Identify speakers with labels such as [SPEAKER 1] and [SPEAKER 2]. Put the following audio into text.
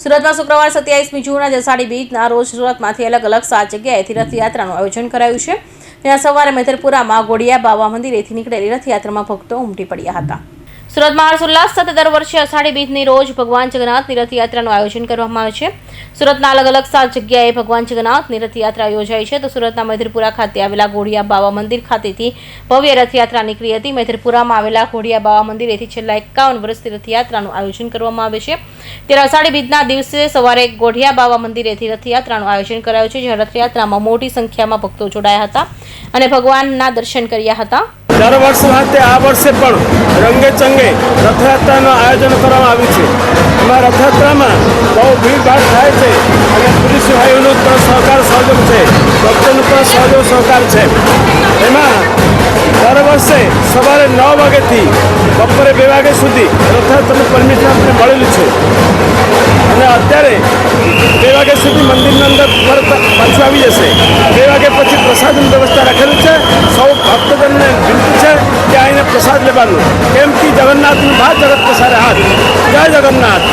[SPEAKER 1] સુરતમાં શુક્રવાર 27મી જૂનના અષાઢી બીજના રોજ સુરતમાંથી અલગ અલગ 7 જગ્યાએથી રથયાત્રાનું આયોજન કરાયું છે। ત્યાં સવારે મેધરપુરામાં ગોડિયા બાવા મંદિરેથી નીકળેલી રથયાત્રામાં ભક્તો ઉમટી પડ્યા હતા। સુરતમાં હર્ષોલ્લાસ સાથે દર વર્ષે અષાઢી બીજની રોજ ભગવાન જગન્નાથની રથયાત્રાનું આયોજન કરવામાં આવે છે। સુરતના અલગ અલગ 7 જગ્યાએ ભગવાન જગન્નાથની રથયાત્રા યોજાઈ છે। તો સુરતના મેધરપુરા ખાતે આવેલા ગોડિયા બાવા મંદિર ખાતેથી ભવ્ય રથયાત્રા નીકળી હતી। મેધરપુરામાં આવેલા ગોડિયા બાવા મંદિરેથી છેલ્લા 51 વર્ષથી રથયાત્રાનું આયોજન કરવામાં આવે છે। ત્યારે અષાઢી બીજના દિવસે સવારે ગોડિયા બાવા મંદિરેથી રથયાત્રાનું આયોજન કરાયું છે, જ્યાં રથયાત્રામાં મોટી સંખ્યામાં ભક્તો જોડાયા હતા અને ભગવાનના દર્શન કર્યા હતા।
[SPEAKER 2] દર વર્ષ માટે આ વર્ષે પણ રંગે ચંગે રથયાત્રાનું આયોજન કરવામાં આવ્યું છે। એમાં રથયાત્રામાં બહુ ભીડભાડ થાય છે અને પોલીસ ભાઈઓનો પણ સહકાર સહયોગ છે, ભક્તોનો પણ સહકાર છે। એમાં દર વર્ષે સવારે 9 વાગ્યાથી બપોરે 2 વાગ્યા સુધી રથયાત્રાનું પરમિશન આપણે મળેલું છે અને અત્યારે 2 વાગ્યા સુધી મંદિરના અંદર પાછું આવી જશે। 2 વાગ્યા પછી પ્રસાદની વ્યવસ્થા રાખેલું છે। સૌ ભક્તજનને વિનંતી છે કે આવીને પ્રસાદ લેવાનું, કેમ કે જગન્નાથનું બહાર જગત પસારે હાથ। જય જગન્નાથ।